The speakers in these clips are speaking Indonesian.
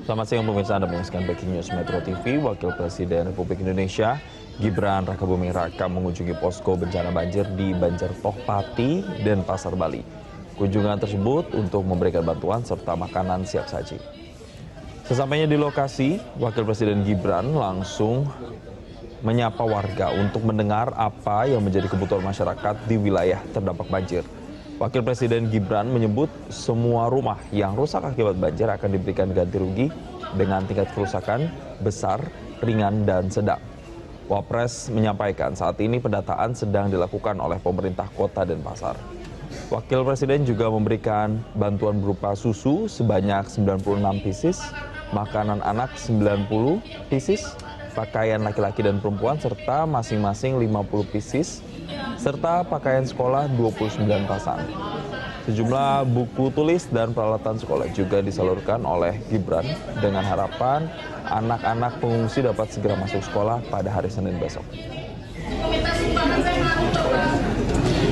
Selamat siang pemirsa, Anda menyaksikan Breaking News Metro TV. Wakil Presiden Republik Indonesia Gibran Rakabuming Raka mengunjungi posko bencana banjir di Banjartoh Pati dan Pasar Bali. Kunjungan tersebut untuk memberikan bantuan serta makanan siap saji. Sesampainya di lokasi, Wakil Presiden Gibran langsung menyapa warga untuk mendengar apa yang menjadi kebutuhan masyarakat di wilayah terdampak banjir. Wakil Presiden Gibran menyebut semua rumah yang rusak akibat banjir akan diberikan ganti rugi dengan tingkat kerusakan besar, ringan, dan sedang. Wapres menyampaikan saat ini pendataan sedang dilakukan oleh pemerintah kota dan pasar. Wakil Presiden juga memberikan bantuan berupa susu sebanyak 96 pieces, makanan anak 90 pieces, pakaian laki-laki dan perempuan serta masing-masing 50 pieces, serta pakaian sekolah 29 pasang. Sejumlah buku tulis dan peralatan sekolah juga disalurkan oleh Gibran dengan harapan anak-anak pengungsi dapat segera masuk sekolah pada hari Senin besok. Meminta sumbangan saya mau Bapak.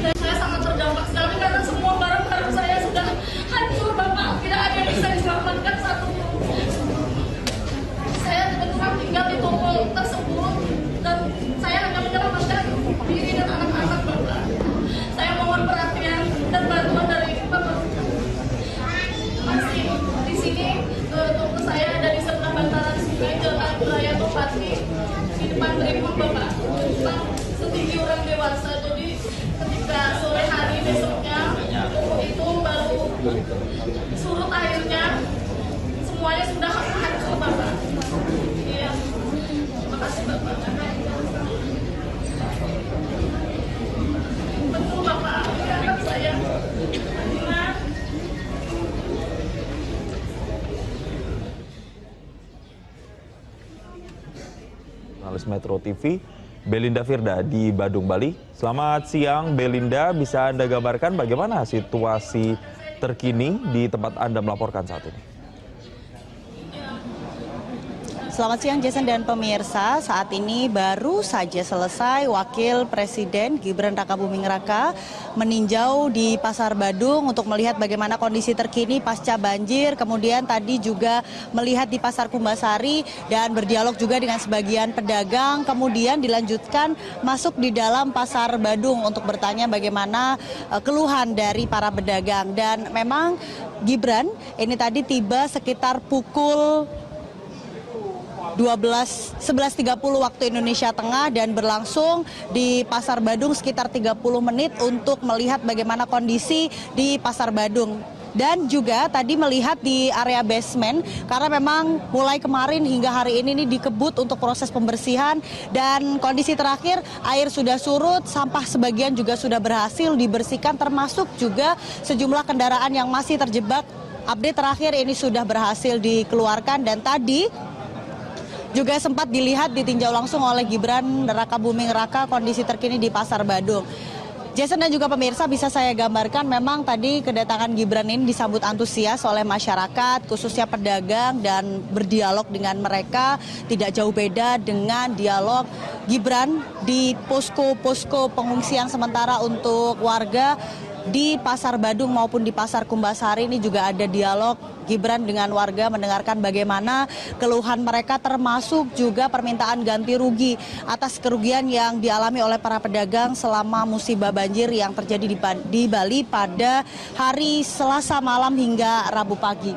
Dan saya sangat terdampak sekali karena semua barang-barang saya sudah hancur Bapak. Tidak ada yang bisa diselamatkan satupun. Saya kebetulan tinggal di toko tersebut dan saya hanya menyelamatkan diri dan anak-anak Bapak. Saya mohon perhatian dan bantuan dari Bapak. Masih di sini toko saya ada di sebelah bantaran sungai Jalan Raya Topati di depan Brimob Bapak. Setinggi orang dewasa, jadi ketika sore hari besoknya itu baru surut airnya, semuanya sudah hancur Bapak. Iya, terima kasih Bapak. Betul Bapak, anak saya. Jurnalis Metro TV, Belinda Firda di Badung, Bali. Selamat siang Belinda, bisa Anda gambarkan bagaimana situasi terkini di tempat Anda melaporkan saat ini? Selamat siang Jason dan pemirsa, saat ini baru saja selesai Wakil Presiden Gibran Rakabuming Raka meninjau di Pasar Badung untuk melihat bagaimana kondisi terkini pasca banjir, kemudian tadi juga melihat di Pasar Kumbasari dan berdialog juga dengan sebagian pedagang, kemudian dilanjutkan masuk di dalam Pasar Badung untuk bertanya bagaimana keluhan dari para pedagang. Dan memang Gibran ini tadi tiba sekitar pukul 11.30 waktu Indonesia Tengah dan berlangsung di Pasar Badung sekitar 30 menit untuk melihat bagaimana kondisi di Pasar Badung. Dan juga tadi melihat di area basement karena memang mulai kemarin hingga hari ini dikebut untuk proses pembersihan dan kondisi terakhir air sudah surut, sampah sebagian juga sudah berhasil dibersihkan termasuk juga sejumlah kendaraan yang masih terjebak. Update terakhir ini sudah berhasil dikeluarkan dan tadi juga sempat dilihat ditinjau langsung oleh Gibran Rakabuming Raka kondisi terkini di Pasar Badung. Jason dan juga pemirsa, bisa saya gambarkan memang tadi kedatangan Gibran ini disambut antusias oleh masyarakat, khususnya pedagang, dan berdialog dengan mereka tidak jauh beda dengan dialog Gibran di posko-posko pengungsian sementara untuk warga di Pasar Badung maupun di Pasar Kumbasari. Ini juga ada dialog Gibran dengan warga mendengarkan bagaimana keluhan mereka termasuk juga permintaan ganti rugi atas kerugian yang dialami oleh para pedagang selama musibah banjir yang terjadi di Bali pada hari Selasa malam hingga Rabu pagi.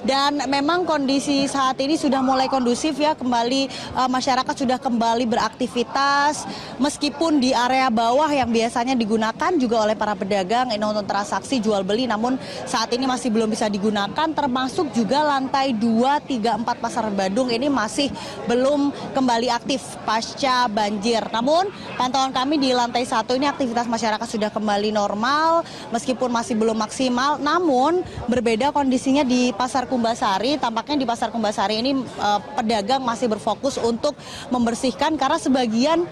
Dan memang kondisi saat ini sudah mulai kondusif ya, kembali masyarakat sudah kembali beraktivitas meskipun di area bawah yang biasanya digunakan juga oleh para pedagang ini untuk transaksi jual beli, namun saat ini masih belum bisa digunakan, termasuk juga lantai 2, 3, 4 Pasar Badung ini masih belum kembali aktif pasca banjir. Namun pantauan kami di lantai 1 ini aktivitas masyarakat sudah kembali normal meskipun masih belum maksimal, namun berbeda kondisinya di Pasar Kumbasari. Tampaknya di Pasar Kumbasari ini pedagang masih berfokus untuk membersihkan karena sebagian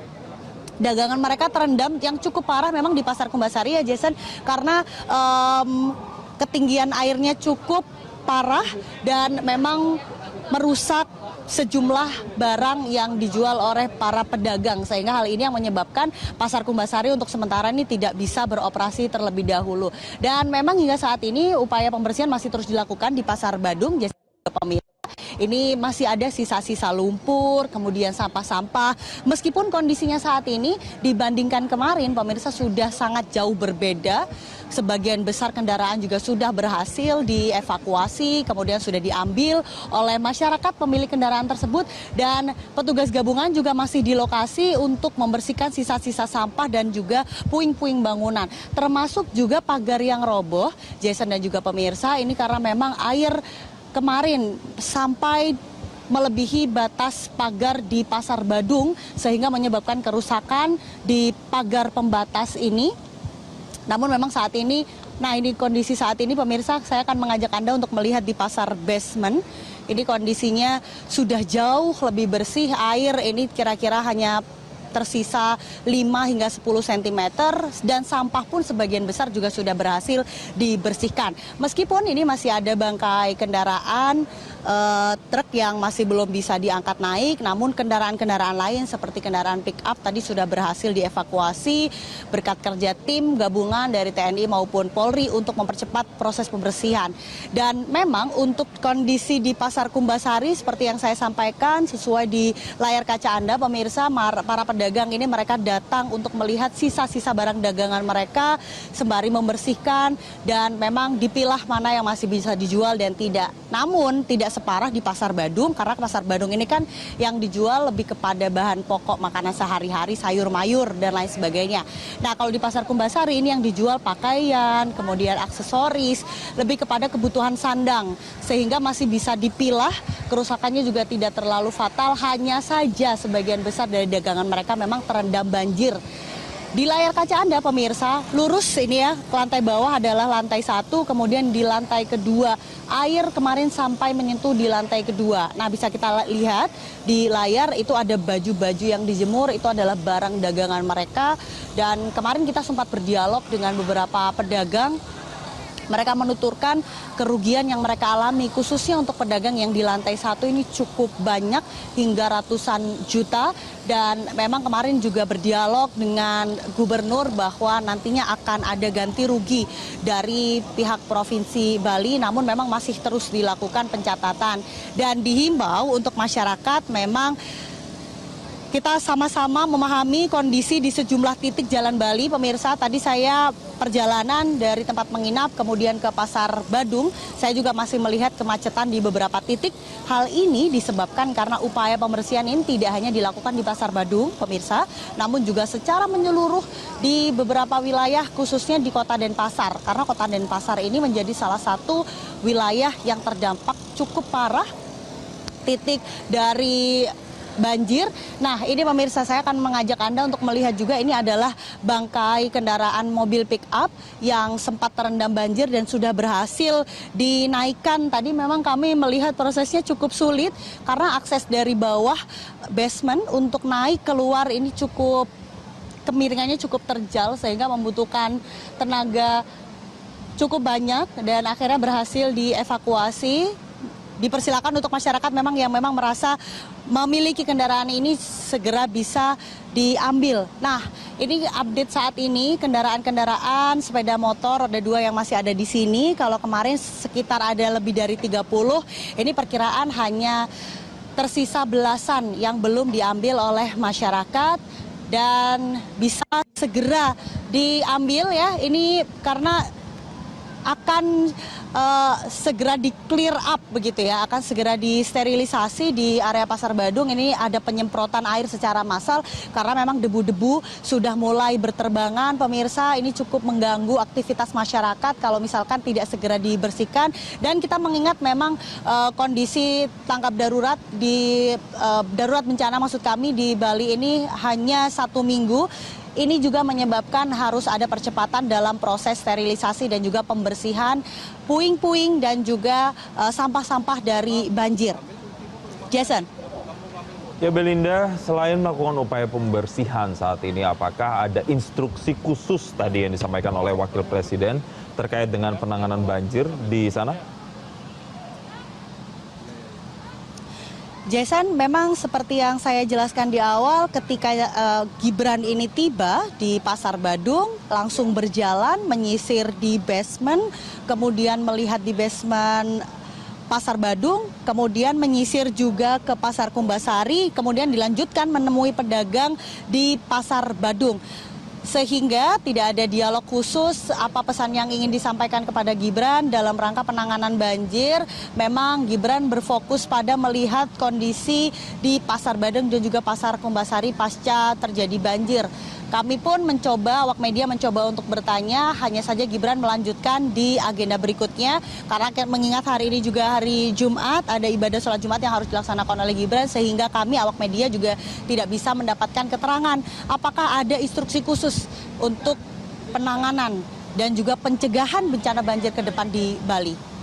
dagangan mereka terendam yang cukup parah memang di Pasar Kumbasari ya Jason, karena ketinggian airnya cukup parah dan memang merusak sejumlah barang yang dijual oleh para pedagang, sehingga hal ini yang menyebabkan Pasar Kumbasari untuk sementara ini tidak bisa beroperasi terlebih dahulu. Dan memang hingga saat ini upaya pembersihan masih terus dilakukan di Pasar Badung. ini masih ada sisa-sisa lumpur, kemudian sampah-sampah. Meskipun kondisinya saat ini dibandingkan kemarin, pemirsa, sudah sangat jauh berbeda. Sebagian besar kendaraan juga sudah berhasil dievakuasi, kemudian sudah diambil oleh masyarakat pemilik kendaraan tersebut, dan petugas gabungan juga masih di lokasi untuk membersihkan sisa-sisa sampah dan juga puing-puing bangunan. Termasuk juga pagar yang roboh, Jason dan juga pemirsa, ini karena memang air kemarin sampai melebihi batas pagar di Pasar Badung sehingga menyebabkan kerusakan di pagar pembatas ini. Namun memang saat ini, ini kondisi saat ini pemirsa, saya akan mengajak Anda untuk melihat di pasar basement. Ini kondisinya sudah jauh lebih bersih, air ini kira-kira hanya tersisa 5 hingga 10 cm dan sampah pun sebagian besar juga sudah berhasil dibersihkan. Meskipun ini masih ada bangkai kendaraan truk yang masih belum bisa diangkat naik, namun kendaraan-kendaraan lain seperti kendaraan pick up tadi sudah berhasil dievakuasi berkat kerja tim gabungan dari TNI maupun Polri untuk mempercepat proses pembersihan. Dan memang untuk kondisi di Pasar Kumbasari seperti yang saya sampaikan sesuai di layar kaca Anda pemirsa, para pedagang ini mereka datang untuk melihat sisa-sisa barang dagangan mereka sembari membersihkan dan memang dipilah mana yang masih bisa dijual dan tidak. Namun tidak separah di Pasar Badung, karena Pasar Badung ini kan yang dijual lebih kepada bahan pokok makanan sehari-hari, sayur mayur dan lain sebagainya. Nah, kalau di Pasar Kumbasari ini yang dijual pakaian, kemudian aksesoris, lebih kepada kebutuhan sandang, sehingga masih bisa dipilah, kerusakannya juga tidak terlalu fatal, hanya saja sebagian besar dari dagangan mereka memang terendam banjir. Di layar kaca Anda pemirsa, lurus ini ya, lantai bawah adalah lantai 1, kemudian di lantai kedua air kemarin sampai menyentuh di lantai kedua. Nah, bisa kita lihat di layar itu ada baju-baju yang dijemur, itu adalah barang dagangan mereka. Dan kemarin kita sempat berdialog dengan beberapa pedagang. Mereka menuturkan kerugian yang mereka alami khususnya untuk pedagang yang di lantai 1 ini cukup banyak hingga ratusan juta, dan memang kemarin juga berdialog dengan gubernur bahwa nantinya akan ada ganti rugi dari pihak Provinsi Bali, namun memang masih terus dilakukan pencatatan dan dihimbau untuk masyarakat memang kita sama-sama memahami kondisi di sejumlah titik Jalan Bali. Pemirsa, tadi saya perjalanan dari tempat menginap kemudian ke Pasar Badung, saya juga masih melihat kemacetan di beberapa titik. Hal ini disebabkan karena upaya pembersihan ini tidak hanya dilakukan di Pasar Badung, pemirsa, namun juga secara menyeluruh di beberapa wilayah khususnya di Kota Denpasar. Karena Kota Denpasar ini menjadi salah satu wilayah yang terdampak cukup parah titik dari banjir. Nah, ini pemirsa, saya akan mengajak Anda untuk melihat juga ini adalah bangkai kendaraan mobil pick up yang sempat terendam banjir dan sudah berhasil dinaikkan. Tadi memang kami melihat prosesnya cukup sulit karena akses dari bawah basement untuk naik keluar ini cukup kemiringannya cukup terjal sehingga membutuhkan tenaga cukup banyak dan akhirnya berhasil dievakuasi. Dipersilakan untuk masyarakat memang yang memang merasa memiliki kendaraan ini segera bisa diambil. Nah, ini update saat ini kendaraan-kendaraan sepeda motor roda 2 yang masih ada di sini. Kalau kemarin sekitar ada lebih dari 30, ini perkiraan hanya tersisa belasan yang belum diambil oleh masyarakat dan bisa segera diambil ya. Ini karena akan segera di clear up begitu ya, akan segera disterilisasi di area Pasar Badung. Ini ada penyemprotan air secara massal karena memang debu-debu sudah mulai berterbangan. Pemirsa, ini cukup mengganggu aktivitas masyarakat kalau misalkan tidak segera dibersihkan. Dan kita mengingat memang kondisi tanggap darurat di darurat bencana maksud kami di Bali ini hanya 1 minggu. Ini juga menyebabkan harus ada percepatan dalam proses sterilisasi dan juga pembersihan puing-puing dan juga sampah-sampah dari banjir. Jason. Ya Belinda, selain melakukan upaya pembersihan saat ini, apakah ada instruksi khusus tadi yang disampaikan oleh Wakil Presiden terkait dengan penanganan banjir di sana? Jason, memang seperti yang saya jelaskan di awal, ketika Gibran ini tiba di Pasar Badung, langsung berjalan menyisir di basement, kemudian melihat di basement Pasar Badung, kemudian menyisir juga ke Pasar Kumbasari, kemudian dilanjutkan menemui pedagang di Pasar Badung. Sehingga tidak ada dialog khusus apa pesan yang ingin disampaikan kepada Gibran dalam rangka penanganan banjir. Memang Gibran berfokus pada melihat kondisi di Pasar Badung dan juga Pasar Kumbasari pasca terjadi banjir. Kami pun mencoba, awak media mencoba untuk bertanya, hanya saja Gibran melanjutkan di agenda berikutnya. Karena mengingat hari ini juga hari Jumat, ada ibadah sholat Jumat yang harus dilaksanakan oleh Gibran, sehingga kami awak media juga tidak bisa mendapatkan keterangan apakah ada instruksi khusus untuk penanganan dan juga pencegahan bencana banjir ke depan di Bali.